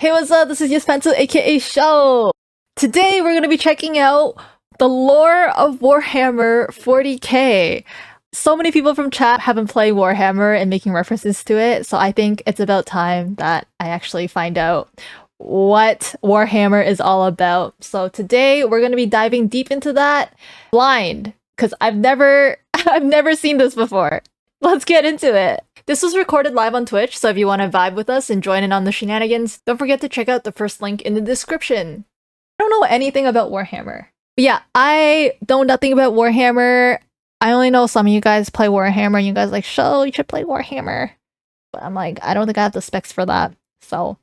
Hey, what's up? This is your Spencer, aka Show. Today we're going to be checking out the lore of Warhammer 40k. So many people from chat have been playing Warhammer and making references to it, so I think it's about time that I actually find out what Warhammer is all about. So today we're going to be diving deep into that blind, because I've never seen this before. Let's get into it. This was recorded live on Twitch, so if you want to vibe with us and join in on the shenanigans, don't forget to check out the first link in the description. I don't know anything about Warhammer. But yeah, I know nothing about Warhammer. I only know some of you guys play Warhammer and you guys are like, Show, you should play Warhammer. But I'm like, I don't think I have the specs for that. So,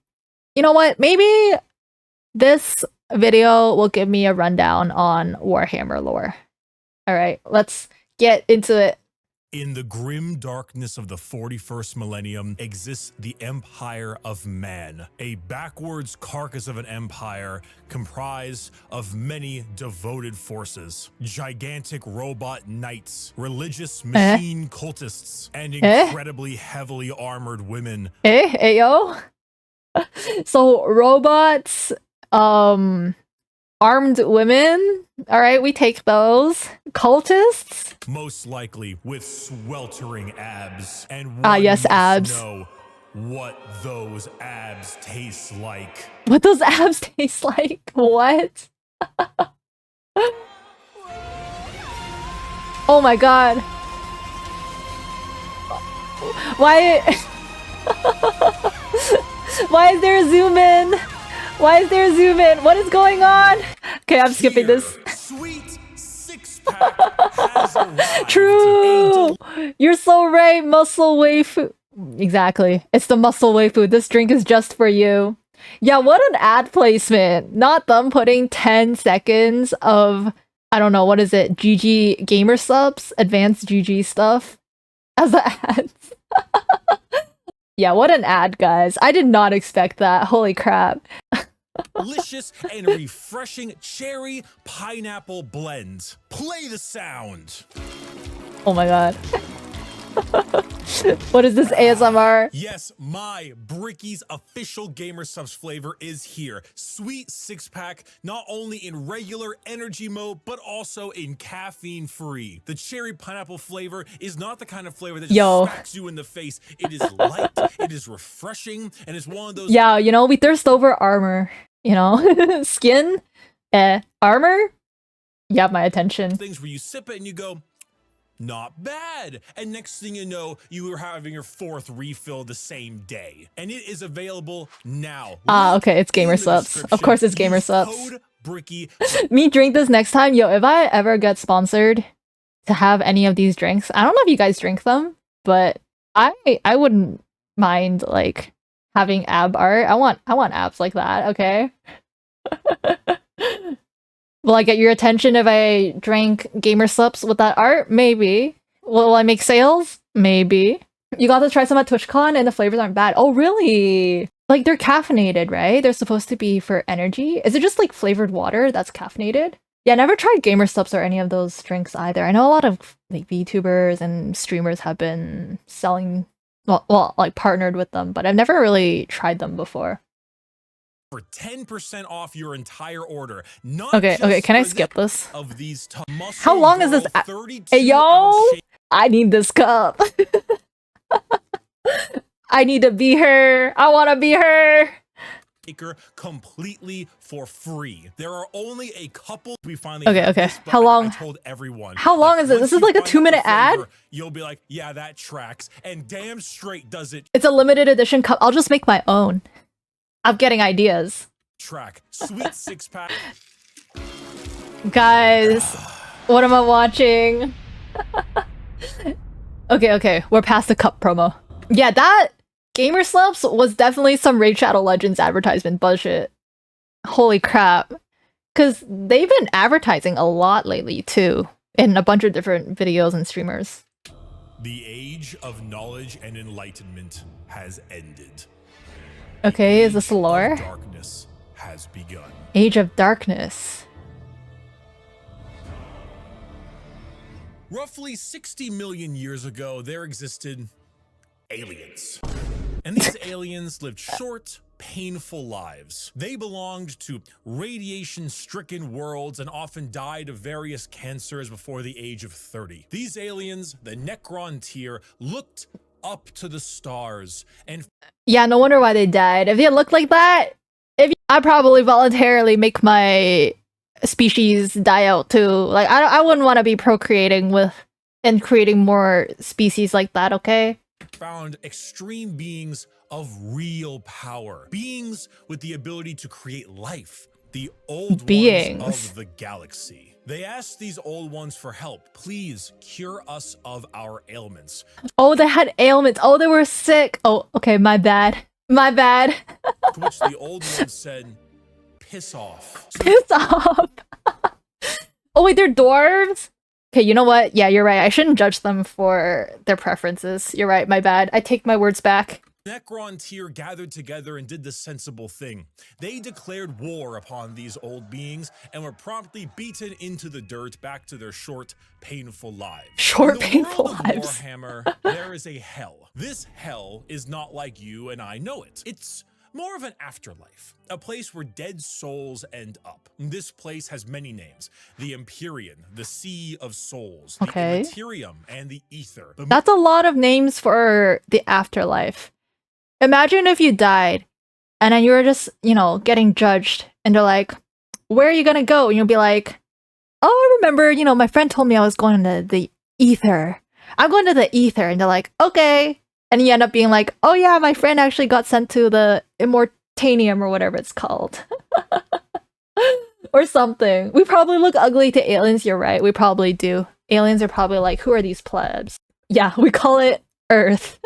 you know what? Maybe this video will give me a rundown on Warhammer lore. Alright, let's get into it. In the grim darkness of the 41st millennium exists the Empire of Man, a backwards carcass of an empire comprised of many devoted forces, gigantic robot knights, religious machine cultists, and incredibly heavily armored women. Yo. So robots, armed women. All right, we take those. Cultists. Most likely with sweltering abs. And yes, abs. Know what those abs taste like. What those abs taste like? What? Oh my god. Why? Why is there a zoom in? Why is there a zoom in? What is going on? Okay, I'm skipping this. Sweet six-pack has arrived. True! You're so right, muscle waifu. Exactly. It's the muscle waifu. This drink is just for you. Yeah, what an ad placement. Not them putting 10 seconds of, I don't know, what is it? GG gamer subs? Advanced GG stuff? As the ads. Yeah, what an ad, guys. I did not expect that. Holy crap. Delicious and refreshing cherry pineapple blend. Play the sound. Oh my god. What is this ASMR? Yes, my Bricky's official gamer subs flavor is here. Sweet six-pack, not only in regular energy mode, but also in caffeine free. The cherry pineapple flavor is not the kind of flavor that just smacks you in the face. It is light, it is refreshing, and it's one of those— Yeah, you know, we thirst over armor, you know? Skin? Armor? You have my attention. Things where you sip it and you go, not bad. And next thing you know, you are having your fourth refill the same day. And it is available now. Okay, it's gamer subs. Of course it's gamer subs. Code Bricky. Me drink this next time. Yo, if I ever get sponsored to have any of these drinks, I don't know if you guys drink them, but I wouldn't mind like having ab art. I want abs like that, okay? Will I get your attention if I drank gamer subs with that art? Maybe. Will I make sales? Maybe. You got to try some at TwitchCon and the flavors aren't bad. Oh, really? Like, they're caffeinated, right? They're supposed to be for energy. Is it just like flavored water that's caffeinated? Yeah, I never tried gamer subs or any of those drinks either. I know a lot of like VTubers and streamers have been selling, well, like partnered with them, but I've never really tried them before. For 10% off your entire order. Okay, can I skip this? Of these How long is this? Hey, yo! I need this cup. I need to be her. I want to be her. Completely for free. There are only a couple we finally Okay. How long? I told everyone. How long is it? This is like a 2-minute ad? You'll be like, yeah, that tracks. And damn straight does it. It's a limited edition cup. I'll just make my own. I'm getting ideas. Track. Sweet six-pack. Guys, what am I watching? Okay. We're past the cup promo. Yeah, that Gamer Slumps was definitely some Raid Shadow Legends advertisement budget. Holy crap. Because they've been advertising a lot lately, too. In a bunch of different videos and streamers. The age of knowledge and enlightenment has ended. Okay, is this lore? Darkness has begun. Age of Darkness. Roughly 60 million years ago, there existed aliens. And these aliens lived short, painful lives. They belonged to radiation-stricken worlds and often died of various cancers before the age of 30. These aliens, the Necron tier, looked up to the stars and Yeah, no wonder why they died. If you looked like that, I'd probably voluntarily make my species die out too. Like, I wouldn't want to be procreating with and creating more species like that, okay? found extreme beings of real power. Beings with the ability to create life. The old ones of the galaxy. They asked these old ones for help. Please cure us of our ailments. Oh, they had ailments. Oh, they were sick. Oh, okay, my bad. My bad. To which the old ones said, piss off. So piss off. Oh, wait, they're dwarves? Okay, you know what? Yeah, you're right. I shouldn't judge them for their preferences. You're right, my bad. I take my words back. Necron tier gathered together and did the sensible thing. They declared war upon these old beings and were promptly beaten into the dirt back to their short, painful lives. Short, painful lives. In the world of Warhammer, there is a hell. This hell is not like you and I know it. It's more of an afterlife, a place where dead souls end up. This place has many names: the Empyrean, the Sea of Souls, the Immaterium, and the Ether. That's a lot of names for the afterlife. Imagine if you died, and then you were just, you know, getting judged, and they're like, where are you gonna go? And you'll be like, oh, I remember, you know, my friend told me I was going to the Ether. I'm going to the Ether. And they're like, okay. And you end up being like, oh yeah, my friend actually got sent to the Immortanium or whatever it's called. Or something. We probably look ugly to aliens, you're right. We probably do. Aliens are probably like, who are these plebs? Yeah, we call it Earth.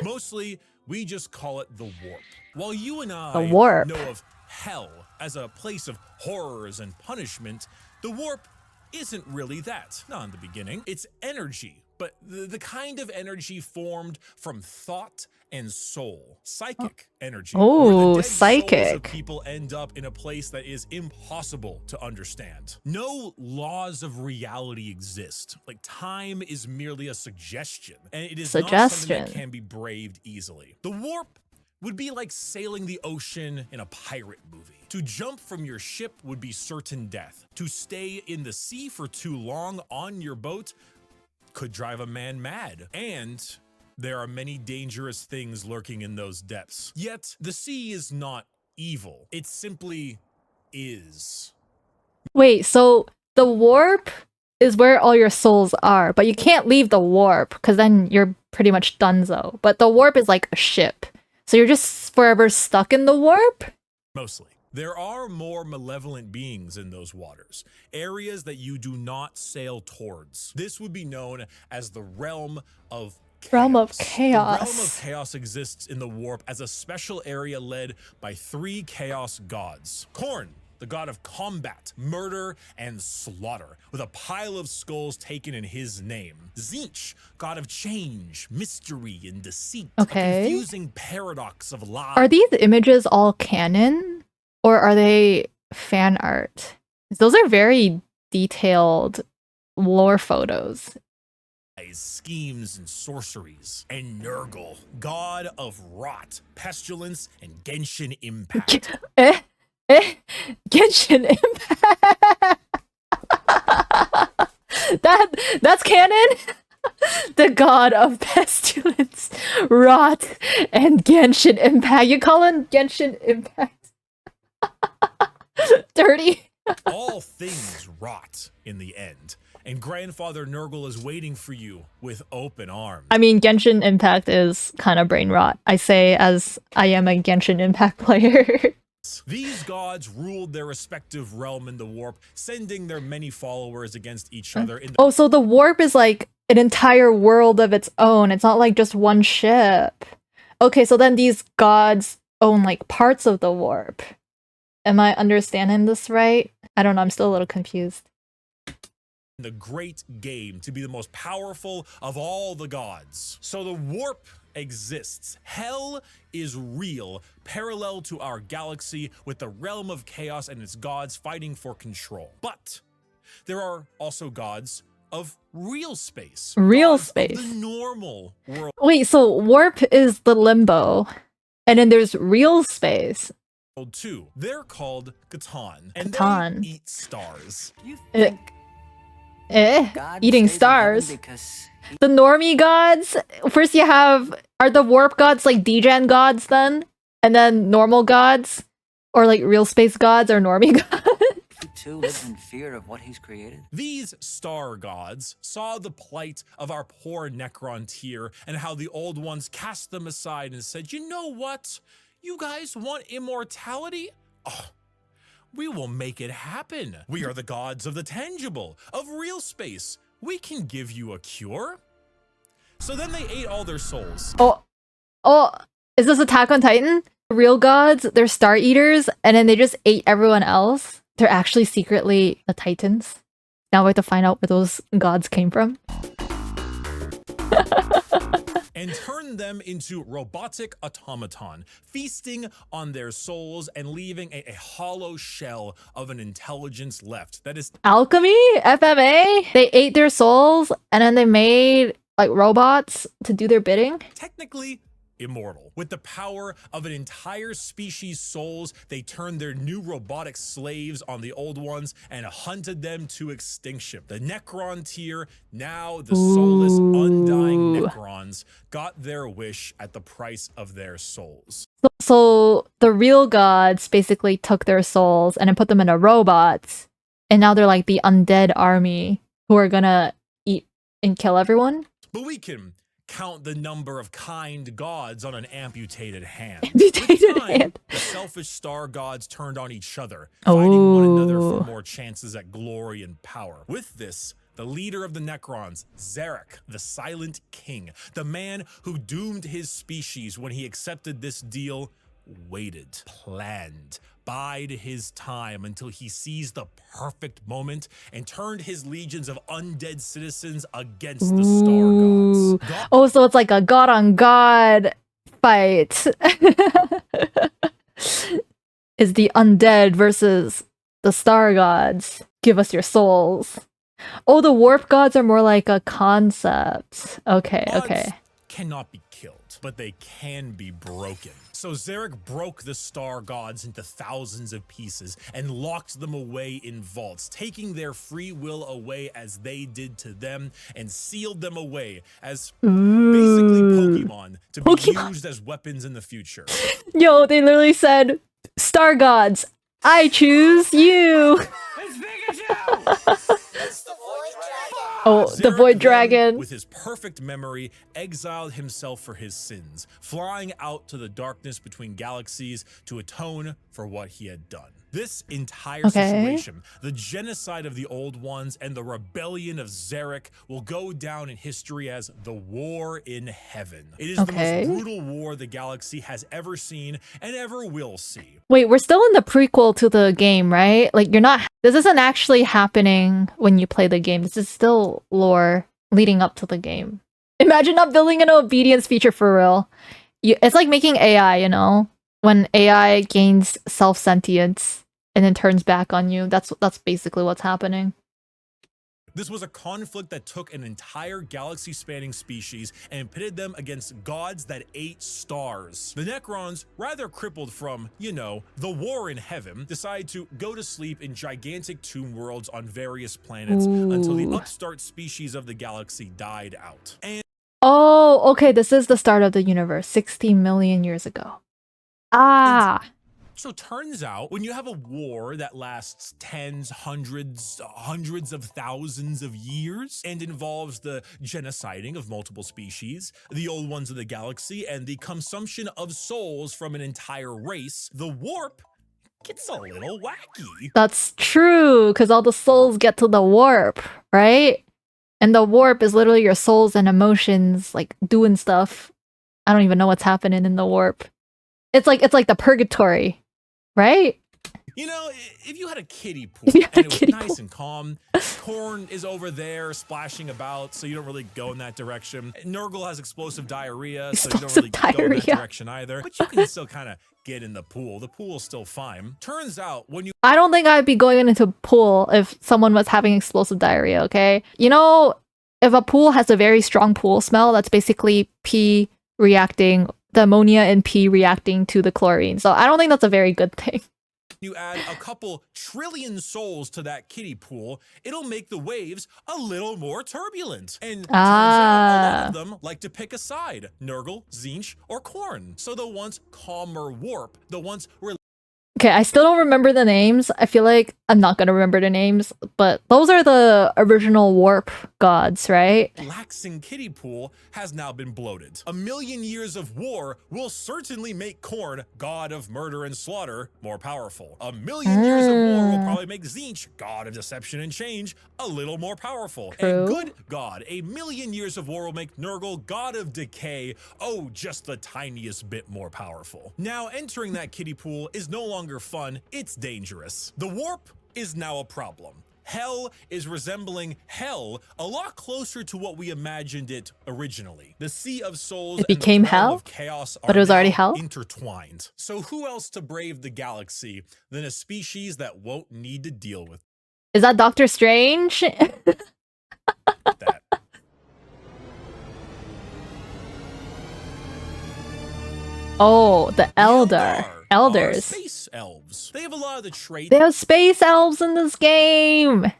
Mostly, we just call it the Warp. While you and I know of hell as a place of horrors and punishment, the Warp isn't really that. Not in the beginning. It's energy, but the kind of energy formed from thought and soul. Psychic energy. Oh, where the dead psychic. Souls of people end up in a place that is impossible to understand. No laws of reality exist. Like, time is merely a suggestion, and it is not something that can be braved easily. The Warp would be like sailing the ocean in a pirate movie. To jump from your ship would be certain death. To stay in the sea for too long on your boat could drive a man mad. And there are many dangerous things lurking in those depths. Yet, the sea is not evil. It simply is. Wait, so the Warp is where all your souls are, but you can't leave the Warp, because then you're pretty much donezo. But the Warp is like a ship. So you're just forever stuck in the Warp? Mostly. There are more malevolent beings in those waters, areas that you do not sail towards. This would be known as the Realm of Chaos. The Realm of Chaos exists in the Warp as a special area led by 3 Chaos gods. Khorne, the god of combat, murder, and slaughter, with a pile of skulls taken in his name. Tzeentch, god of change, mystery, and deceit. A confusing paradox of lies. Are these images all canon? Or are they fan art? Those are very detailed lore photos. Schemes and sorceries. And Nurgle, god of rot, pestilence, and Genshin Impact. Genshin Impact. That's canon. The god of pestilence, rot, and Genshin Impact. You call him Genshin Impact? Dirty. All things rot in the end, and Grandfather Nurgle is waiting for you with open arms. I mean, Genshin Impact is kind of brain rot. I say as I am a Genshin Impact player. These gods ruled their respective realm in the Warp, sending their many followers against each other. Oh, so the Warp is like an entire world of its own. It's not like just one ship. Okay, so then these gods own like parts of the Warp. Am I understanding this right? I don't know, I'm still a little confused. The great game to be the most powerful of all the gods. So the Warp exists. Hell is real, parallel to our galaxy, with the realm of chaos and its gods fighting for control. But there are also gods of real space. Real space. Of the normal world. Wait, so Warp is the limbo. And then there's real space. Two. They're called C'tan, and C'tan. they eat stars. You Eh, think God eating stays in heaven stars. because The normie gods. First you have, are the warp gods like degen gods then? And then normal gods? Or like real space gods or normie gods? he too lives in fear of what he's created? These star gods saw the plight of our poor Necron tier and how the old ones cast them aside and said, you know what? You guys want immortality? Oh, we will make it happen. We are the gods of the tangible, of real space. We can give you a cure. So then they ate all their souls. Oh, is this Attack on Titan? Real gods, they're star eaters, and then they just ate everyone else. They're actually secretly the Titans. Now we have to find out where those gods came from. And turned them into robotic automaton, feasting on their souls and leaving a hollow shell of an intelligence left. That is Alchemy? FMA? They ate their souls, and then they made like robots to do their bidding? technically immortal. With the power of an entire species' souls, they turned their new robotic slaves on the old ones and hunted them to extinction. The Necron tier, now the soulless, undying Necrons, got their wish at the price of their souls. So the real gods basically took their souls and then put them into robots, and now they're like the undead army who are gonna eat and kill everyone. But we can count the number of kind gods on an amputated hand. Amputated With time, hand. the selfish star gods turned on each other, fighting one another for more chances at glory and power. With this, the leader of the Necrons, Zarek, the Silent King, the man who doomed his species when he accepted this deal, waited, planned, bide his time until he seized the perfect moment and turned his legions of undead citizens against the star gods. Oh, so it's like a god on god fight. Is the undead versus the star gods. Give us your souls. Oh, the warp gods are more like a concept. Okay, okay. Cannot be killed, but they can be broken. So Zarek broke the star gods into thousands of pieces and locked them away in vaults, taking their free will away as they did to them, and sealed them away as basically Pokemon to be used as weapons in the future. Yo, they literally said, star gods, I choose you. It's Pikachu! It's the Void Dragon. Oh, the Zarek void then, dragon. with his perfect memory, exiled himself for his sins, flying out to the darkness between galaxies to atone for what he had done. This entire situation, the genocide of the old ones and the rebellion of Zarek, will go down in history as the War in Heaven. It is the most brutal war the galaxy has ever seen and ever will see. Wait, we're still in the prequel to the game, right? Like, this isn't actually happening when you play the game. This is still lore leading up to the game. Imagine not building an obedience feature for real. It's like making AI, you know? When AI gains self-sentience and then turns back on you. That's basically what's happening. This was a conflict that took an entire galaxy-spanning species and pitted them against gods that ate stars. The Necrons, rather crippled from, you know, the war in heaven, decided to go to sleep in gigantic tomb worlds on various planets until the upstart species of the galaxy died out. And oh, okay, this is the start of the universe, 60 million years ago. Ah. so turns out, when you have a war that lasts tens, hundreds of thousands of years and involves the genociding of multiple species, the old ones of the galaxy, and the consumption of souls from an entire race, the warp gets a little wacky. That's true, because all the souls get to the warp, right? And the warp is literally your souls and emotions, like, doing stuff. I don't even know what's happening in the warp. It's like the purgatory, right? You know, if you had a kiddie pool and it was nice and calm, Korn is over there splashing about, so you don't really go in that direction. Nurgle has explosive diarrhea, so you don't really go in that direction either. But you can still kind of get in the pool. The pool's still fine. Turns out, when you... I don't think I'd be going into a pool if someone was having explosive diarrhea, okay? You know, if a pool has a very strong pool smell, that's basically pee reacting the ammonia and pee reacting to the chlorine. So I don't think that's a very good thing. You add a couple trillion souls to that kiddie pool, it'll make the waves a little more turbulent. And turns out a lot of them like to pick a side, Nurgle, Tzeentch, or Khorne. So the ones calmer warp, the ones Okay, I still don't remember the names. I feel like I'm not gonna remember the names, but those are the original warp gods, right? relaxing kiddie pool has now been bloated. A million years of war will certainly make Khorne, god of murder and slaughter, more powerful. A million years of war will probably make Tzeentch, god of deception and change, a little more powerful. True. And good god, a million years of war will make Nurgle, god of decay, oh, just the tiniest bit more powerful. Now, entering that kiddie pool is no longer fun, it's dangerous. The warp is now a problem. Hell is resembling hell a lot closer to what we imagined it originally. The Sea of Souls It became and the realm hell? of chaos are But it was already now hell? intertwined. So who else to brave the galaxy than a species that won't need to deal with Is that Doctor Strange? that? Oh, the Eldar. Are Elders. space elves. They have a lot of the traits They have space elves in this game!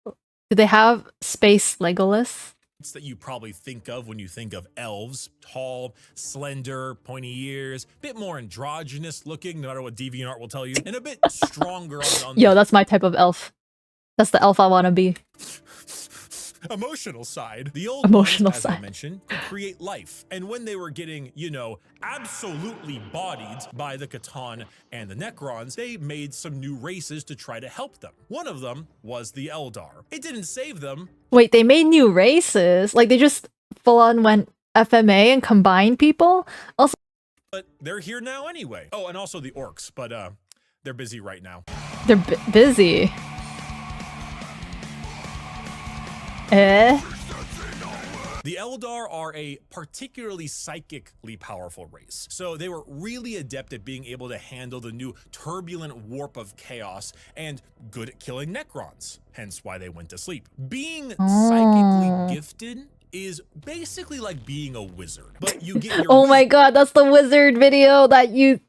Do they have space Legolas? that you probably think of when you think of elves. Tall, slender, pointy ears, bit more androgynous looking, no matter what DeviantArt will tell you, and a bit stronger on Yo, that's my type of elf. That's the elf I want to be. emotional side. The old Emotional ones, as I side. mentioned, could create life. And when they were getting, you know, absolutely bodied by the C'tan and the Necrons, they made some new races to try to help them. One of them was the Eldar. It didn't save them. Wait, they made new races? Like, they just full on went FMA and combined people? Also, But they're here now anyway. Oh, and also the orcs, but they're busy right now. they're busy. Eh? The Eldar are a particularly psychically powerful race, so they were really adept at being able to handle the new turbulent warp of chaos and good at killing Necrons, hence why they went to sleep. Being psychically gifted is basically like being a wizard, but you get your Oh my god, that's the wizard video that you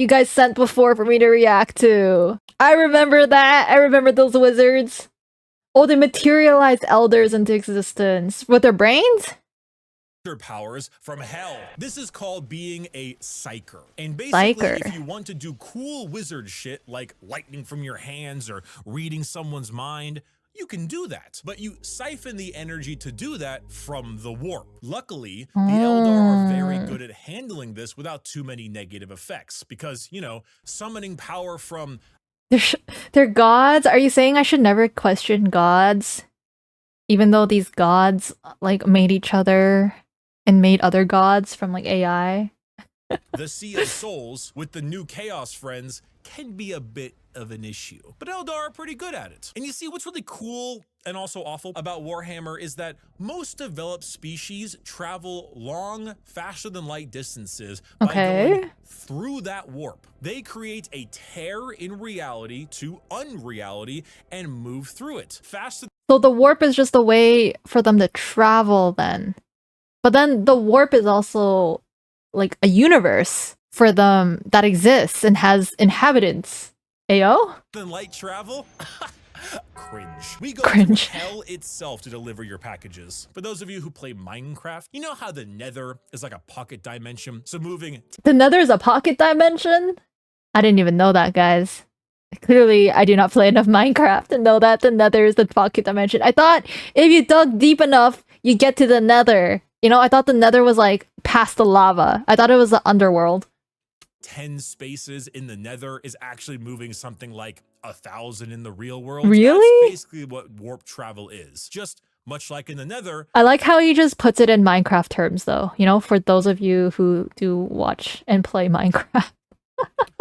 guys sent before for me to react to. I remember that. I remember those wizards. Oh, they materialized elders into existence with their brains? wizard powers from hell. This is called being a Psyker. And basically, Psyker. if you want to do cool wizard shit like lightning from your hands or reading someone's mind, you can do that, but you siphon the energy to do that from the warp. Luckily, the Eldar are very good at handling this without too many negative effects because, you know, summoning power from They're gods? Are you saying I should never question gods? Even though these gods, like, made each other and made other gods from, like, AI? the Sea of Souls with the new Chaos friends can be a bit of an issue. But Eldar are pretty good at it. And you see, what's really cool and also awful about Warhammer is that most developed species travel long, faster than light distances by going through that warp. They create a tear in reality to unreality and move through it faster. So the warp is just a way for them to travel then. But then the warp is also like a universe for them that exists and has inhabitants. Ayo? Than light travel? Cringe. We go Cringe. through hell itself to deliver your packages. For those of you who play Minecraft, you know how the Nether is like a pocket dimension? So moving The Nether is a pocket dimension? I didn't even know that, guys. Clearly, I do not play enough Minecraft to know that the Nether is the pocket dimension. I thought if you dug deep enough, you get to the Nether. You know, I thought the Nether was like past the lava. I thought it was the underworld. 10 spaces in the Nether is actually moving something like 1,000 in the real world. Really? That's basically what warp travel is. Just much like in the Nether, I like how he just puts it in Minecraft terms, though. You know, for those of you who do watch and play Minecraft.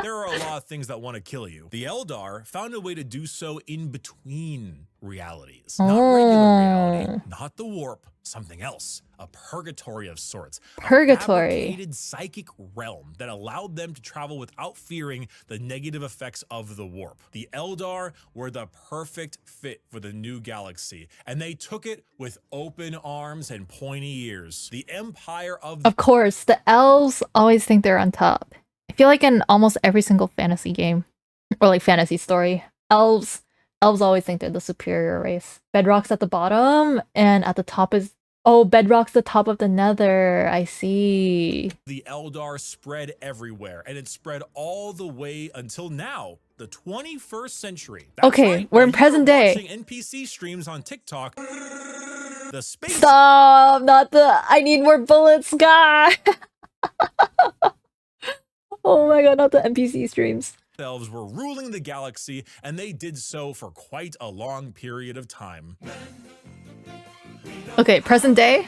There are a lot of things that want to kill you. The Eldar found a way to do so in between realities. Not regular reality, not the warp, something else. A purgatory of sorts. Purgatory. A fabricated psychic realm that allowed them to travel without fearing the negative effects of the warp. The Eldar were the perfect fit for the new galaxy, and they took it with open arms and pointy ears. The Empire of course, the elves always think they're on top. I feel like in almost every single fantasy game, or like fantasy story, elves always think they're the superior race. Bedrock's at the bottom, and at the top is... Oh, Bedrock's the top of the Nether. I see. The Eldar spread everywhere, and it spread all the way until now, the 21st century. That's okay, right. we're in Now, present you are day. watching NPC streams on TikTok. The space Stop! Not the... I need more bullets, guy! Oh my god, not the NPC streams. elves were ruling the galaxy, and they did so for quite a long period of time. Okay, present day?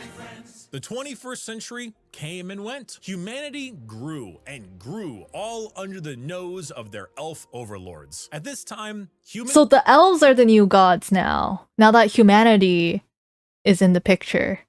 The 21st century came and went. Humanity grew and grew, all under the nose of their elf overlords. At this time, humans... So the elves are the new gods now that humanity is in the picture.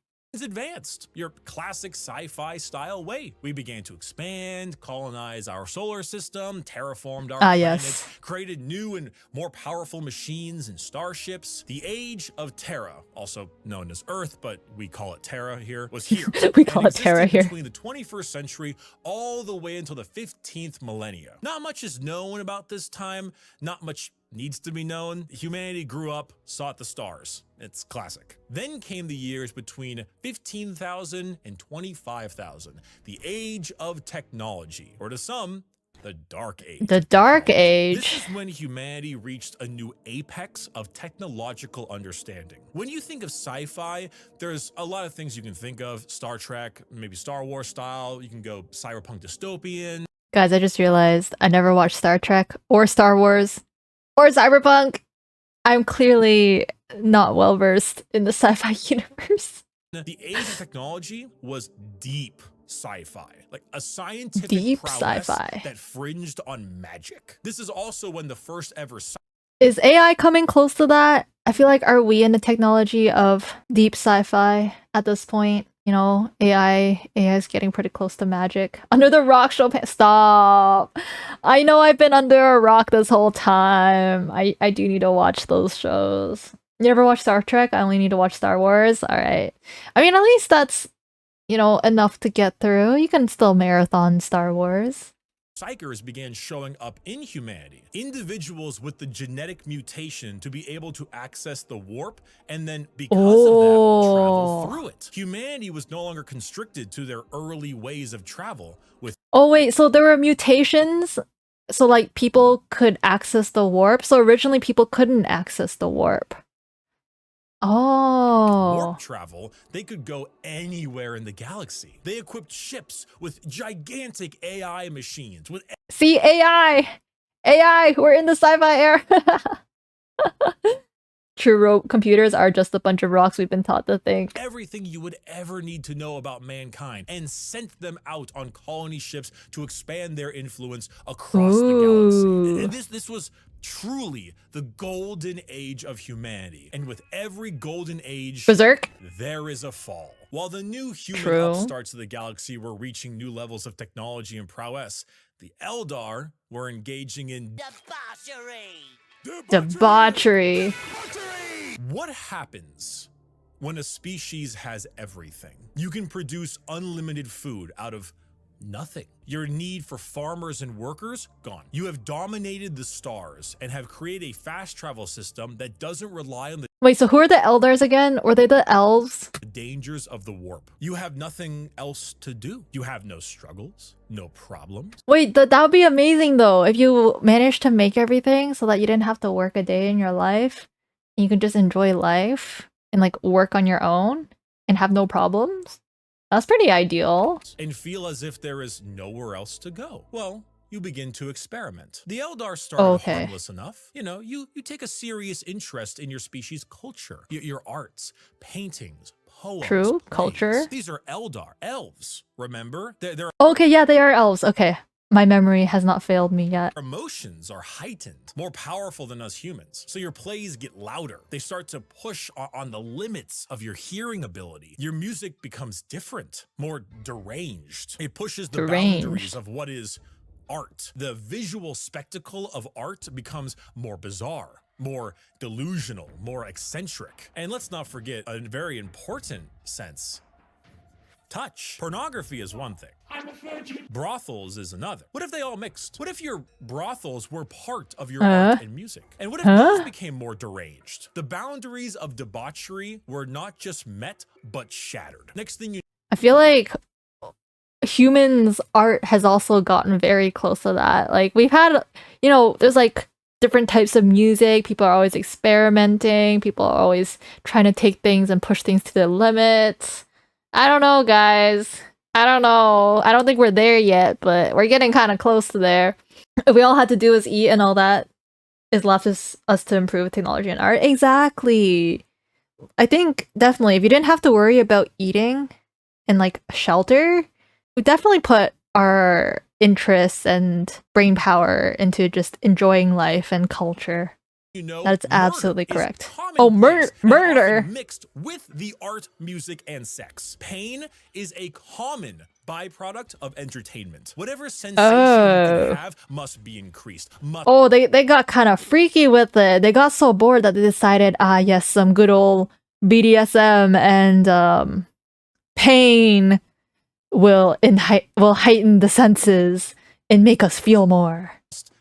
advanced, your classic sci-fi style way. We began to expand, colonize our solar system, terraformed our planets, created new and more powerful machines and starships. The Age of Terra, also known as Earth, but we call it Terra here, was here. We call it Terra here. Between the 21st century all the way until the 15th millennia. Not much is known about this time, not much needs to be known. Humanity grew up, sought the stars. It's classic. Then came the years between 15,000 and 25,000, the Age of Technology, or to some, the Dark Age. The Dark Age. This is when humanity reached a new apex of technological understanding. When you think of sci-fi, there's a lot of things you can think of. Star Trek, maybe Star Wars style. You can go cyberpunk dystopian. Guys, I just realized I never watched Star Trek or Star Wars or cyberpunk. I'm clearly not well versed in the sci-fi universe. The Age of Technology was deep sci-fi, like a scientific Deep prowess sci-fi. that fringed on magic. This is also when the first ever Is AI coming close to that? I feel like, are we in the technology of deep sci-fi at this point? You know, AI is getting pretty close to magic. Under the Rock show, stop! I know I've been under a rock this whole time. I do need to watch those shows. You ever watch Star Trek? I only need to watch Star Wars. All right. I mean, at least that's, you know, enough to get through. You can still marathon Star Wars. Psykers began showing up in humanity. Individuals with the genetic mutation to be able to access the warp and then, because of that, travel through it. Humanity was no longer constricted to their early ways of travel. Oh wait, so there were mutations? So like people could access the warp? So originally people couldn't access the warp. Oh. Warp travel, they could go anywhere in the galaxy. They equipped ships with gigantic AI machines. See, AI! AI! We're in the sci-fi era! True computers are just a bunch of rocks we've been taught to think. Everything you would ever need to know about mankind, and sent them out on colony ships to expand their influence across the galaxy. This was truly the golden age of humanity. And with every golden age, Berserk, there is a fall. While the new human upstarts of the galaxy were reaching new levels of technology and prowess, the Eldar were engaging in debauchery. What happens when a species has everything? You can produce unlimited food out of nothing. Your need for farmers and workers, gone. You have dominated the stars and have created a fast travel system that doesn't rely on the Wait, so who are the Eldars again? Were they the elves? dangers of the warp. You have nothing else to do. You have no struggles, no problems. Wait, that would be amazing though, if you managed to make everything so that you didn't have to work a day in your life. You can just enjoy life and like work on your own and have no problems. That's pretty ideal. And feel as if there is nowhere else to go. Well, you begin to experiment. The Eldar started harmless enough. You know, you take a serious interest in your species' culture, your arts, paintings, poems. True, plays. culture. These are Eldar, elves, remember? They're Okay, yeah, they are elves. Okay. My memory has not failed me yet. Emotions are heightened, more powerful than us humans. So your plays get louder. They start to push on the limits of your hearing ability. Your music becomes different, more deranged. It pushes the boundaries of what is art. The visual spectacle of art becomes more bizarre, more delusional, more eccentric. And let's not forget a very important sense. Touch. Pornography is one thing. Brothels is another. What if they all mixed? What if your brothels were part of your art and music? And what if those became more deranged? The boundaries of debauchery were not just met, but shattered. Next thing you I feel like humans' art has also gotten very close to that. Like, we've had, you know, there's like different types of music. People are always experimenting. People are always trying to take things and push things to the limits. I don't know, guys. I don't know. I don't think we're there yet, but we're getting kind of close to there. If we all had to do is eat and all that is left us to improve technology and art. Exactly. I think definitely if you didn't have to worry about eating and like shelter, we definitely put our interests and brain power into just enjoying life and culture. You know, that's absolutely correct. Oh, murder mixed with the art, music, and sex. Pain is a common byproduct of entertainment. Whatever sensation you can have must be increased. They got kind of freaky with it. They got so bored that they decided, yes, some good old BDSM and pain will heighten the senses and make us feel more.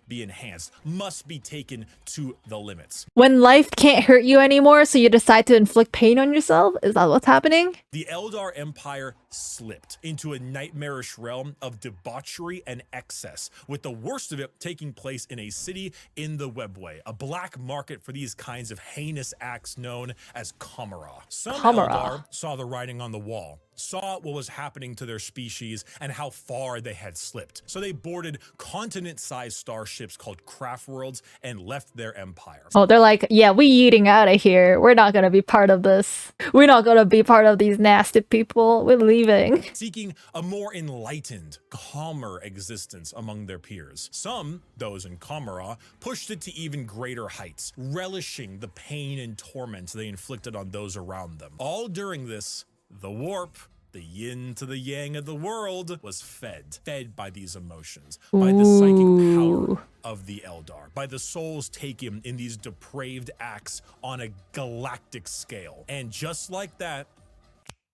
Be enhanced, must be taken to the limits. When life can't hurt you anymore, so you decide to inflict pain on yourself? Is that what's happening? The Eldar Empire slipped into a nightmarish realm of debauchery and excess, with the worst of it taking place in a city in the Webway, a black market for these kinds of heinous acts known as Kamara. Some Eldar saw the writing on the wall, saw what was happening to their species and how far they had slipped. So they boarded continent-sized starships called craft worlds and left their empire. Oh, they're like, yeah, we eating out of here. We're not gonna be part of this. We're not gonna be part of these nasty people. We're leaving. Seeking a more enlightened, calmer existence among their peers. Some, those in Kamara, pushed it to even greater heights, relishing the pain and torment they inflicted on those around them. All during this, the warp, the yin to the yang of the world, was fed by these emotions, by the psychic power of the Eldar, by the souls taken in these depraved acts on a galactic scale. And just like that,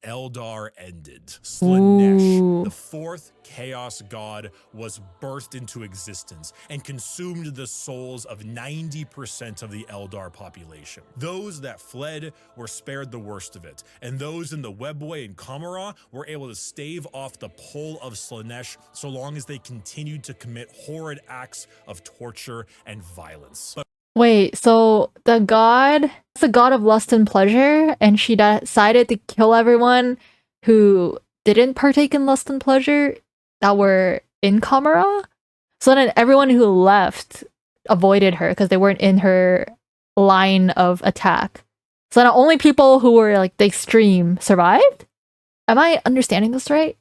Eldar ended. Slaanesh, the fourth chaos god, was birthed into existence and consumed the souls of 90% of the Eldar population. Those that fled were spared the worst of it, and those in the Webway and Kamara were able to stave off the pull of Slaanesh so long as they continued to commit horrid acts of torture and violence. Wait, so the god of lust and pleasure, and she decided to kill everyone who didn't partake in lust and pleasure that were in Kamara? So then everyone who left avoided her because they weren't in her line of attack. So then only people who were like the extreme survived? Am I understanding this right?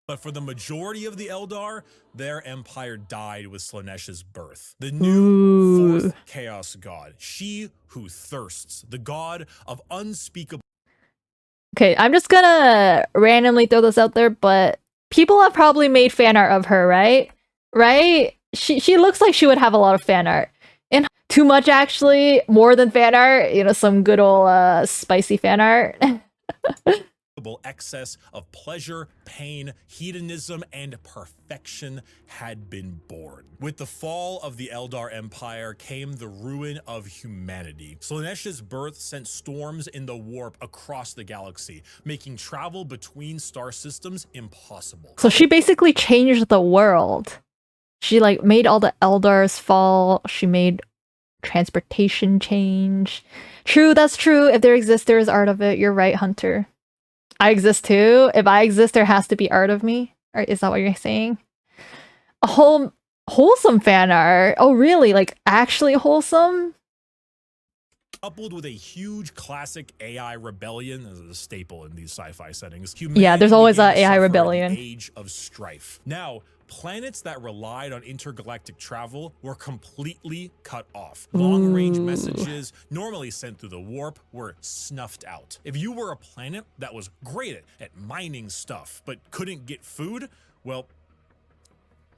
But for the majority of the Eldar, their empire died with Slaanesh's birth. The new fourth chaos god, she who thirsts, the god of unspeakable... Okay, I'm just gonna randomly throw this out there, but people have probably made fan art of her, right? Right? She looks like she would have a lot of fan art. And too much, actually, more than fan art, you know, some good old spicy fan art. Excess of pleasure, pain, hedonism, and perfection had been born. With the fall of the Eldar Empire came the ruin of humanity. Slaanesh's birth sent storms in the warp across the galaxy, making travel between star systems impossible. So she basically changed the world. She like made all the Eldars fall. She made transportation change. True, that's true. If there exists, there is art of it. You're right, Hunter. I exist too. If I exist, there has to be art of me. Or is that what you're saying? A whole wholesome fan art. Oh, really? Like actually wholesome? Coupled with a huge classic AI rebellion as a staple in these sci-fi settings. Yeah, there's always an AI rebellion. Age of Strife. Now, Planets that relied on intergalactic travel were completely cut off. Long-range messages, normally sent through the warp, were snuffed out. If you were a planet that was great at mining stuff, but couldn't get food, well,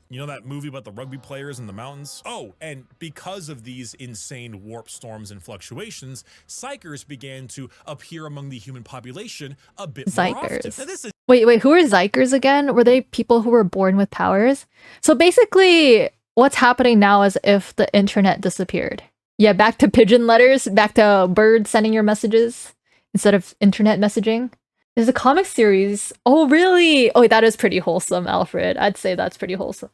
you know that movie about the rugby players in the mountains? Oh, and because of these insane warp storms and fluctuations, Psykers began to appear among the human population a bit more often. Psykers. Now, this is Wait, who are Psykers again? Were they people who were born with powers? So basically, what's happening now is if the internet disappeared. Yeah, back to pigeon letters, back to birds sending your messages instead of internet messaging. There's a comic series. Oh, really? Oh, that is pretty wholesome, Alfred. I'd say that's pretty wholesome.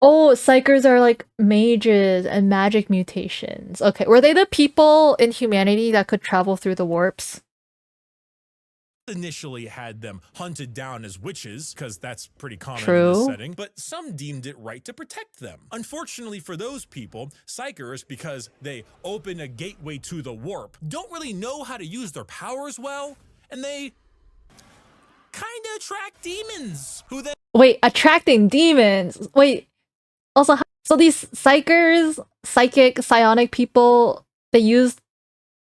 Oh, Psykers are like mages and magic mutations. Okay, were they the people in humanity that could travel through the warps? initially had them hunted down as witches, because that's pretty common in True. this setting, but some deemed it right to protect them. Unfortunately for those people, Psykers, because they open a gateway to the warp, don't really know how to use their powers well, and they kind of attract demons, who then Wait, attracting demons. Wait, also, so these psychers, psychic, psionic people, they use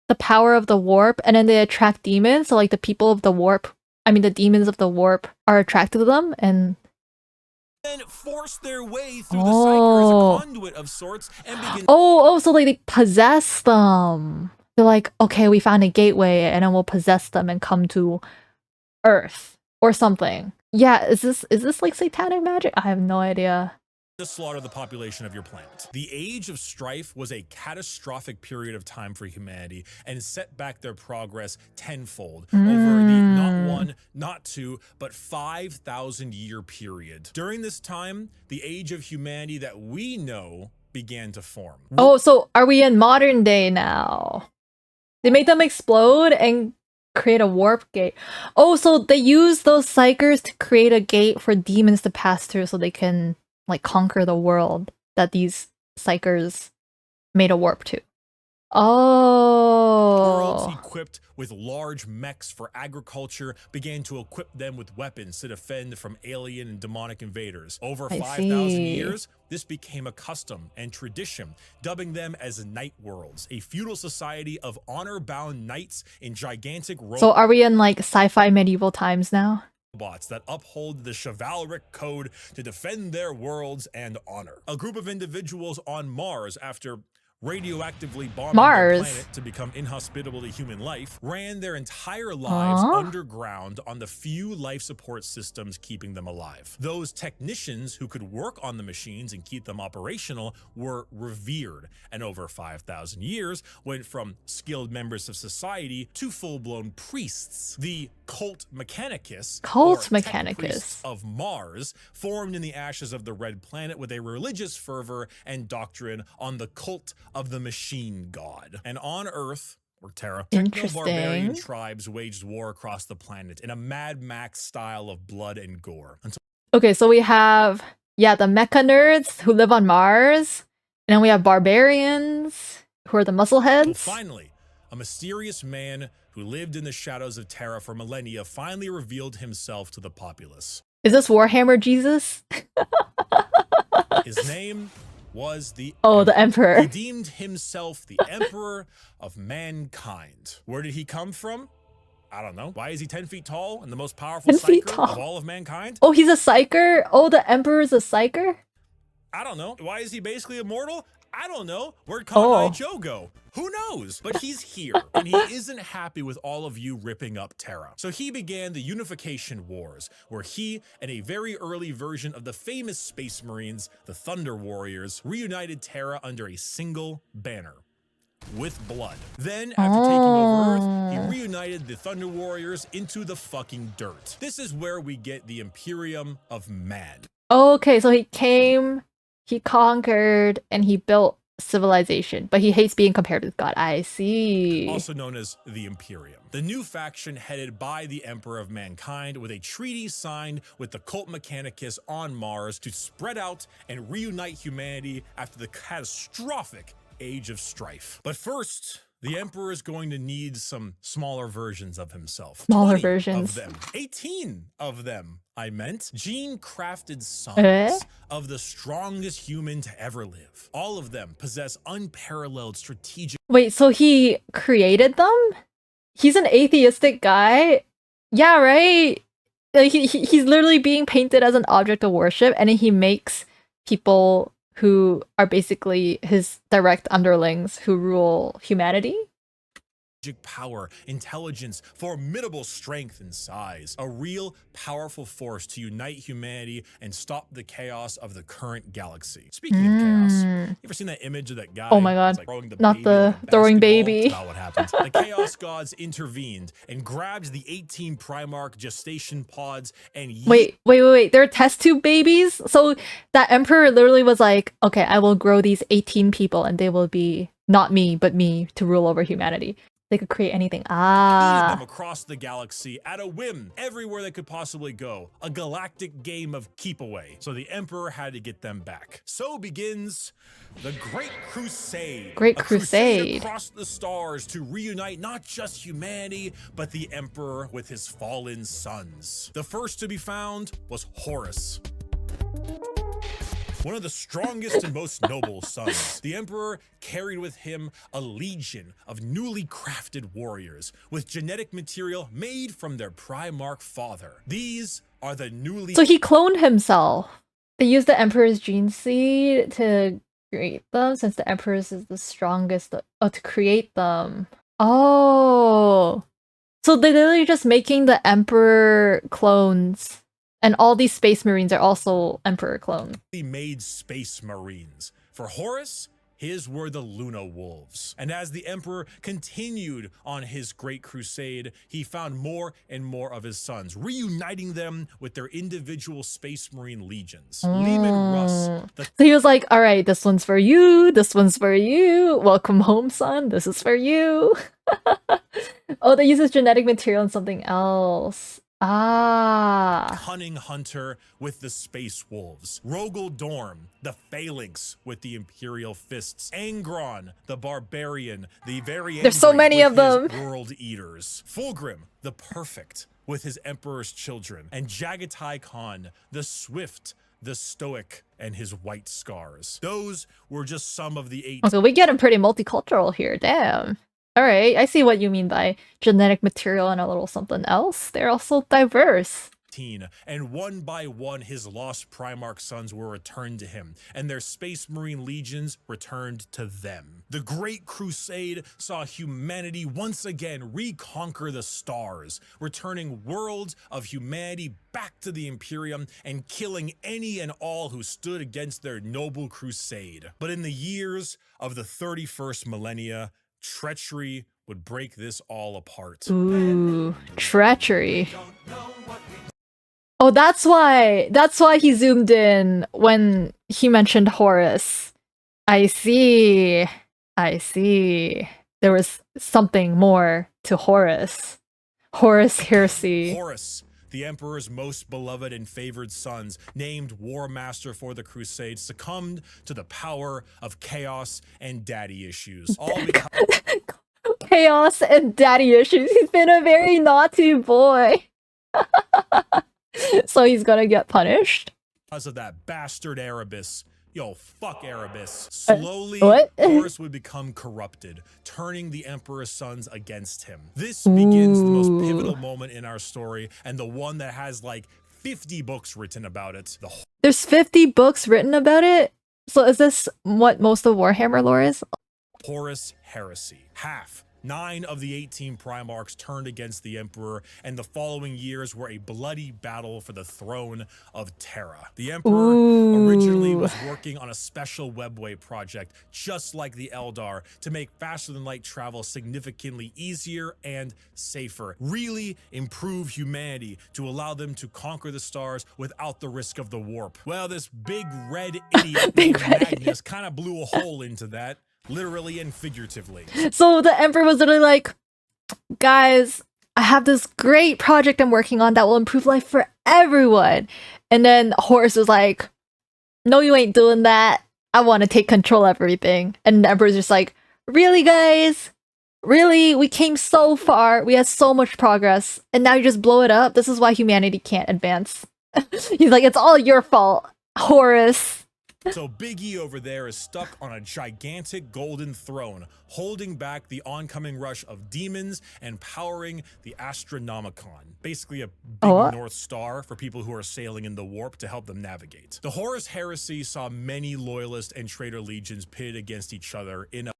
the power of the warp and then they attract demons. So, like, the people of the warp, I mean, the demons of the warp are attracted to them and. then force their way through the Psyker as a conduit of sorts and begin. So like they possess them. They're like, okay, we found a gateway and then we'll possess them and come to Earth or something. Yeah, is this like satanic magic? I have no idea. To slaughter the population of your planet. The Age of Strife was a catastrophic period of time for humanity and set back their progress tenfold over the not one, not two, but 5,000 year period. During this time, the age of humanity that we know began to form. Oh, so are we in modern day now? They made them explode and create a warp gate. Oh, so they use those psychers to create a gate for demons to pass through so they can like conquer the world that these psychers made a warp to. Worlds Oh. equipped with large mechs for agriculture began to equip them with weapons to defend from alien and demonic invaders. Over I 5,000 see. years, this became a custom and tradition, dubbing them as night worlds, a feudal society of honor-bound knights in gigantic So are we in like sci-fi medieval times now? robots that uphold the chivalric code to defend their worlds and honor. A group of individuals on Mars, after radioactively bombing their Mars? planet to become inhospitable to human life, ran their entire lives underground on the few life support systems keeping them alive. Those technicians who could work on the machines and keep them operational were revered, and over 5,000 years went from skilled members of society to full-blown priests. The Cult Mechanicus, Cult or tech Mechanicus. priests of Mars, formed in the ashes of the Red Planet with a religious fervor and doctrine on the cult of the machine god. And on Earth, or Terra, techno-barbarian Interesting. tribes waged war across the planet in a Mad Max style of blood and gore. Until Okay, so we have the mecha nerds who live on Mars, and then we have barbarians who are the muscleheads. finally, a mysterious man who lived in the shadows of Terra for millennia finally revealed himself to the populace. Is this Warhammer Jesus? His name was the Oh, the He Emperor. deemed himself the emperor of mankind. Where did he come from? I don't know. Why is he 10 feet tall and the most powerful 10 feet psyker tall. of all of mankind? Oh, he's a psyker? Oh, the Emperor's a psyker? I don't know. Why is he basically immortal? I don't know. Where'd Oh. Kanai Joe go? Who knows? But he's here, and he isn't happy with all of you ripping up Terra. So he began the Unification Wars, where he and a very early version of the famous Space Marines, the Thunder Warriors, reunited Terra under a single banner. With blood. Then, after taking over Earth, he reunited the Thunder Warriors into the fucking dirt. This is where we get the Imperium of Man. Okay, so he came, he conquered, and he built civilization, but he hates being compared with God. I see. Also known as the Imperium. The new faction headed by the Emperor of Mankind, with a treaty signed with the Cult Mechanicus on Mars to spread out and reunite humanity after the catastrophic Age of Strife. But first, the Emperor is going to need some smaller versions of himself. Smaller 20 versions. of them. 18 of them, I meant. Gene-crafted sons Eh? of the strongest human to ever live. All of them possess unparalleled strategic Wait, so he created them? He's an atheistic guy? Yeah, right? Like, he's literally being painted as an object of worship, and he makes people who are basically his direct underlings who rule humanity? power, intelligence, formidable strength and size. A real powerful force to unite humanity and stop the chaos of the current galaxy. Speaking of chaos, you ever seen that image of that guy? Oh my god, like throwing the not baby the like a throwing basketball? baby. That's not what happened. The Chaos Gods intervened and grabbed the 18 Primarch gestation pods and Wait. They're test tube babies? So that emperor literally was like, okay, I will grow these 18 people and they will be not me, but me to rule over humanity. They could create anything. yeeted them across the galaxy at a whim, everywhere they could possibly go. A galactic game of keep away. So the Emperor had to get them back. So begins the Great Crusade. Great A Crusade. across the stars to reunite not just humanity, but the Emperor with his fallen sons. The first to be found was Horus. One of the strongest and most noble sons. The Emperor carried with him a legion of newly crafted warriors with genetic material made from their Primarch father. These are the newly... So he cloned himself. They used the Emperor's gene seed to create them, since the Emperor's is the strongest to create them. Oh. So they're literally just making the Emperor clones. And all these Space Marines are also Emperor clones. made Space Marines. For Horus, his were the Luna Wolves. And as the Emperor continued on his Great Crusade, he found more and more of his sons, reuniting them with their individual Space Marine legions. Leman Russ, the So he was like, all right, this one's for you, this one's for you. Welcome home, son. This is for you. Oh, they use his genetic material in something else. cunning hunter with the Space Wolves, Rogel Dorm, the Phalanx with the Imperial Fists, Angron, the Barbarian, the very There's so many of them. World Eaters, Fulgrim, the Perfect with his Emperor's Children, and Jagatai Khan, the Swift, the Stoic, and his White Scars. Those were just some of the 8 So we get him pretty multicultural here, damn. Alright, I see what you mean by genetic material and a little something else. They're also diverse. And one by one his lost Primarch sons were returned to him, and their Space Marine legions returned to them. The Great Crusade saw humanity once again reconquer the stars, returning worlds of humanity back to the Imperium and killing any and all who stood against their noble crusade. But in the years of the 31st millennia, treachery would break this all apart. Ooh, treachery. Oh, that's why he zoomed in when he mentioned Horus. I see. There was something more to Horus. Horus Heresy. Horus, the Emperor's most beloved and favored sons, named War Master for the Crusade, succumbed to the power of chaos and daddy issues. All because Chaos and daddy issues. He's been a very naughty boy. So he's gonna get punished. of that bastard Erebus. Yo, fuck Erebus. Slowly, what? Horus would become corrupted, turning the Emperor's sons against him. This begins the most pivotal moment in our story, and the one that has like 50 books written about it. There's 50 books written about it? So is this what most of Warhammer lore is? Horus Heresy. Half. 9 of the 18 Primarchs turned against the Emperor, and the following years were a bloody battle for the throne of Terra. The Emperor originally was working on a special webway project, just like the Eldar, to make faster-than-light travel significantly easier and safer. Really improve humanity to allow them to conquer the stars without the risk of the warp. Well, this big red idiot named Magnus kind of blew a hole into that. Literally and figuratively. So the Emperor was literally like, guys, I have this great project I'm working on that will improve life for everyone. And then Horus was like, no, you ain't doing that. I want to take control of everything. And the Emperor's just like, really, guys? Really? We came so far. We had so much progress. And now you just blow it up? This is why humanity can't advance. He's like, it's all your fault, Horus. So Big E over there is stuck on a gigantic golden throne, holding back the oncoming rush of demons and powering the Astronomicon. Basically a big North Star for people who are sailing in the warp to help them navigate. The Horus Heresy saw many loyalist and traitor legions pitted against each other in a—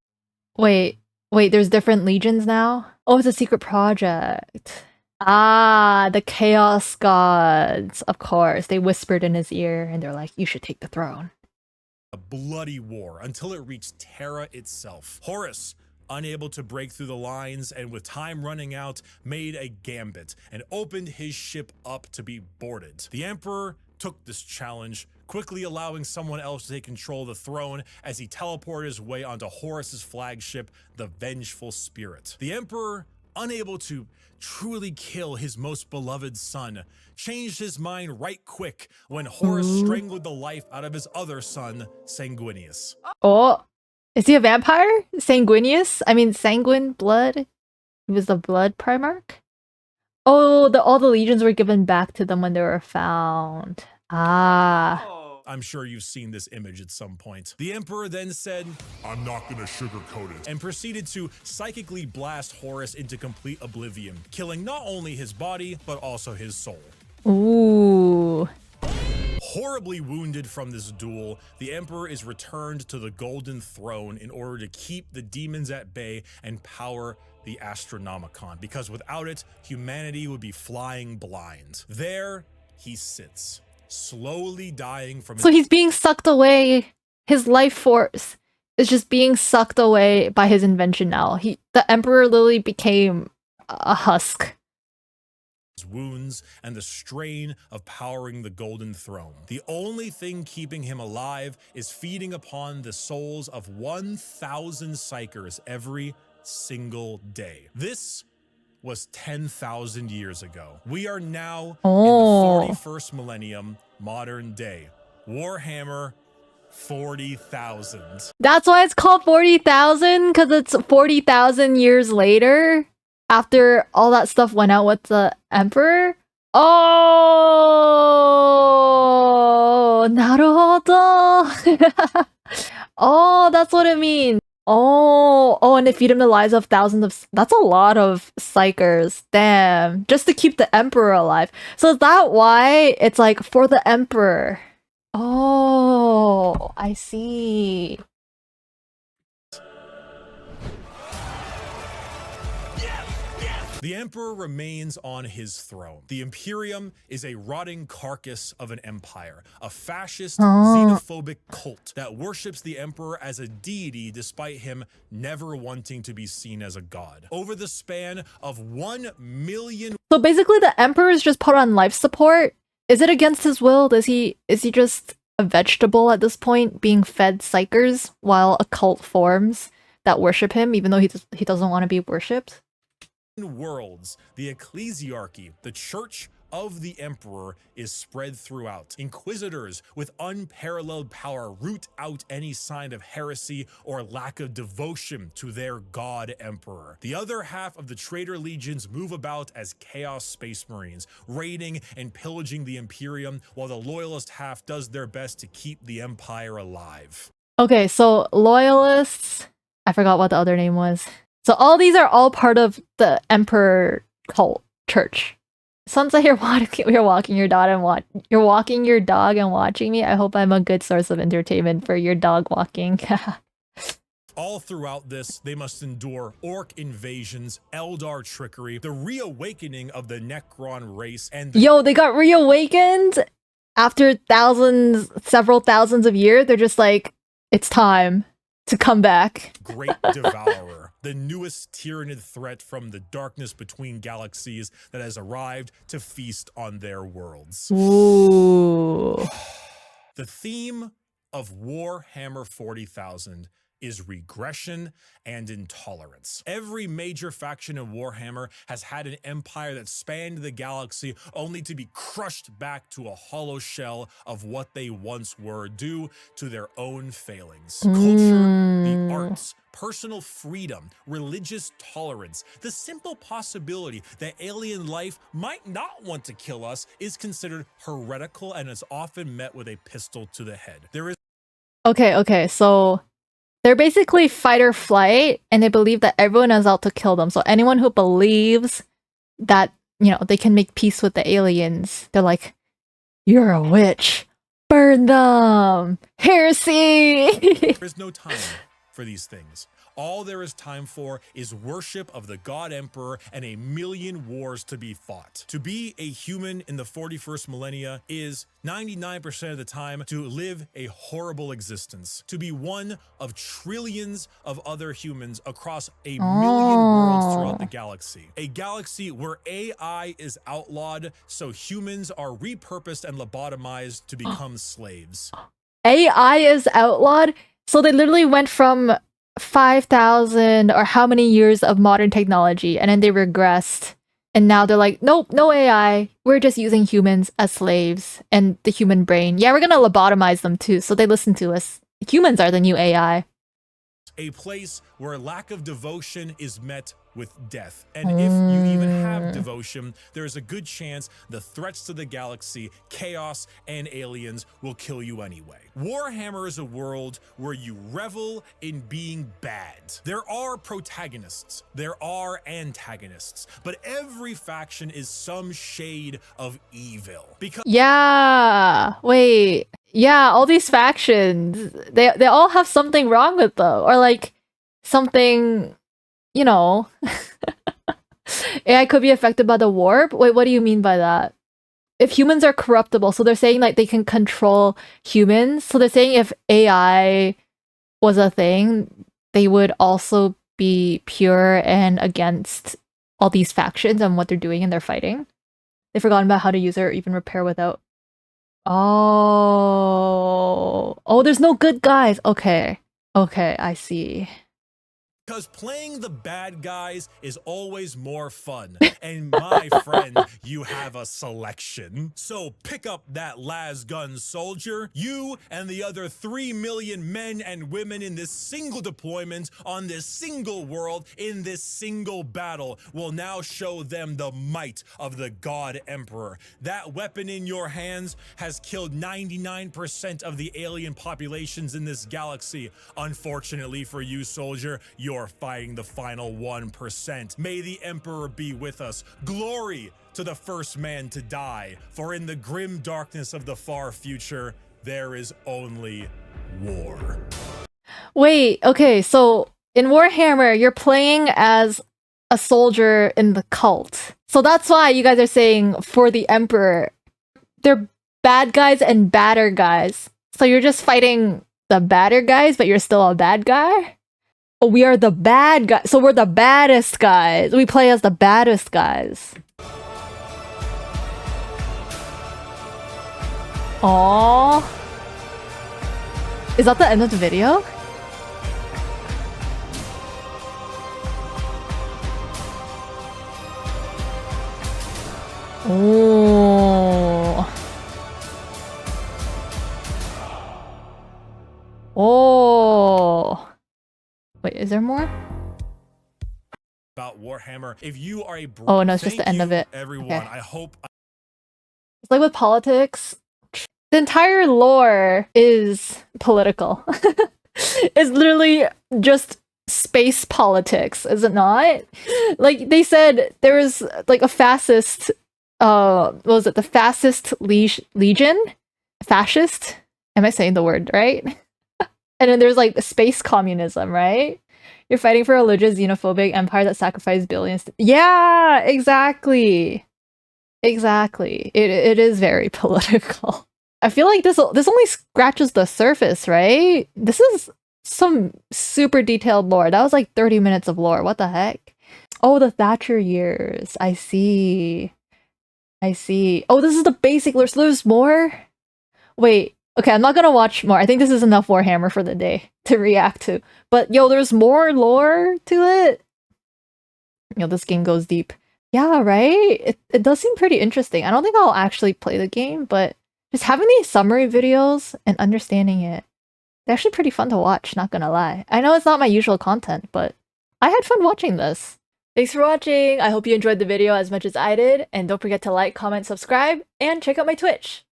Wait, there's different legions now? Oh, it's a secret project. Ah, the Chaos Gods. Of course, they whispered in his ear and they're like, you should take the throne. a bloody war until it reached Terra itself. Horus, unable to break through the lines and with time running out, made a gambit and opened his ship up to be boarded. The Emperor took this challenge, quickly allowing someone else to take control of the throne as he teleported his way onto Horus's flagship, the Vengeful Spirit. The Emperor, unable to truly kill his most beloved son, changed his mind right quick when Horus strangled the life out of his other son, Sanguinius. Oh, is he a vampire? Sanguinius? I mean, sanguine blood? He was the blood Primarch? Oh, all the legions were given back to them when they were found. Ah. I'm sure you've seen this image at some point. The Emperor then said, "I'm not gonna sugarcoat it," and proceeded to psychically blast Horus into complete oblivion, killing not only his body, but also his soul. Ooh. Horribly wounded from this duel, the Emperor is returned to the Golden Throne in order to keep the demons at bay and power the Astronomicon, because without it, humanity would be flying blind. There he sits, slowly dying from— So he's being sucked away. His life force is just being sucked away by his invention now. The Emperor literally became a husk. wounds and the strain of powering the Golden Throne. The only thing keeping him alive is feeding upon the souls of 1,000 Psykers every single day. This was 10,000 years ago. We are now in the 41st millennium, modern day. Warhammer 40,000. That's why it's called 40,000, because it's 40,000 years later after all that stuff went out with the Emperor. Oh, naruhodo. Oh, that's what it means. Oh, and they feed him the lives of thousands of— that's a lot of Psykers. Damn. Just to keep the Emperor alive. So is that why it's like for the Emperor? Oh, I see. The Emperor remains on his throne. The Imperium is a rotting carcass of an empire, a fascist, xenophobic cult that worships the Emperor as a deity despite him never wanting to be seen as a god. Over the span of 1 million— So basically the Emperor is just put on life support. Is it against his will? Is he just a vegetable at this point, being fed Psykers while a cult forms that worship him, even though he doesn't want to be worshipped? worlds, the ecclesiarchy, the church of the Emperor, is spread throughout. Inquisitors with unparalleled power root out any sign of heresy or lack of devotion to their god Emperor. The other half of the traitor legions move about as Chaos Space Marines, raiding and pillaging the Imperium, while the loyalist half does their best to keep the Empire alive. Okay, so loyalists, I forgot what the other name was. So all these are all part of the Emperor cult church. Sounds like you're walking your dog and watching me. I hope I'm a good source of entertainment for your dog walking. All throughout this, they must endure orc invasions, Eldar trickery, the reawakening of the Necron race, and Yo, they got reawakened after several thousands of years. They're just like, it's time to come back. Great Devourer, the newest tyrannid threat from the darkness between galaxies that has arrived to feast on their worlds. Ooh. The theme of Warhammer 40,000 is regression and intolerance. Every major faction in Warhammer has had an empire that spanned the galaxy only to be crushed back to a hollow shell of what they once were due to their own failings. Culture, the arts, personal freedom, religious tolerance. The simple possibility that alien life might not want to kill us is considered heretical and is often met with a pistol to the head. There is Okay, so they're basically fight or flight, and they believe that everyone is out to kill them. So anyone who believes that, you know, they can make peace with the aliens, they're like, you're a witch. Burn them! Heresy! There is no time for these things. All there is time for is worship of the God Emperor and a million wars to be fought. To be a human in the 41st millennia is 99% of the time to live a horrible existence. To be one of trillions of other humans across a million worlds throughout the galaxy. A galaxy where AI is outlawed, so humans are repurposed and lobotomized to become slaves. AI is outlawed? So they literally went from 5,000 or how many years of modern technology, and then they regressed, and now they're like, nope, no AI, we're just using humans as slaves and the human brain. Yeah, we're gonna lobotomize them too, so they listen to us. Humans are the new AI. A place where lack of devotion is met with death. And if you even have devotion, there is a good chance the threats to the galaxy, chaos, and aliens will kill you anyway. Warhammer is a world where you revel in being bad. There are protagonists, there are antagonists, but every faction is some shade of evil. Because Yeah, wait. Yeah, all these factions, they all have something wrong with them, or like something, you know. AI could be affected by the warp? Wait, what do you mean by that? If humans are corruptible, so they're saying like they can control humans. So they're saying if AI was a thing, they would also be pure and against all these factions and what they're doing in their fighting. They've forgotten about how to use it or even repair without. Oh, there's no good guys. Okay, I see. Because playing the bad guys is always more fun. And my friend, you have a selection. So pick up that las gun soldier. You and the other 3 million men and women in this single deployment on this single world in this single battle will now show them the might of the God Emperor. That weapon in your hands has killed 99% of the alien populations in this galaxy. Unfortunately for you, soldier, you're fighting the final 1%. May the Emperor be with us. Glory to the first man to die, for in the grim darkness of the far future, there is only war. Wait, okay, so in Warhammer, you're playing as a soldier in the cult. So that's why you guys are saying for the Emperor. They're bad guys and badder guys. So you're just fighting the badder guys, but you're still a bad guy? Oh, we are the bad guys. So we're the baddest guys. We play as the baddest guys. Aww. Is that the end of the video? Oh. Oh. Wait, is there more? About Warhammer. If you are a Oh no, it's just the end of it. Everyone, Okay. I hope It's like with politics, the entire lore is political. It's literally just space politics, is it not? Like they said there was like a fascist what was it, the fascist legion? Fascist? Am I saying the word right? And then there's like space communism, right? You're fighting for a religious xenophobic empire that sacrificed billions. Yeah, exactly. Exactly. It is very political. I feel like this only scratches the surface, right? This is some super detailed lore. That was like 30 minutes of lore. What the heck? Oh, the Thatcher years. I see. I see. Oh, this is the basic lore. So there's more? Wait. Okay, I'm not gonna watch more. I think this is enough Warhammer for the day to react to. But yo, there's more lore to it. Yo, this game goes deep. Yeah, right? It does seem pretty interesting. I don't think I'll actually play the game, but just having these summary videos and understanding it They're actually pretty fun to watch, not gonna lie. I know it's not my usual content, but I had fun watching this. Thanks for watching. I hope you enjoyed the video as much as I did, and don't forget to like, comment, subscribe, and check out my Twitch.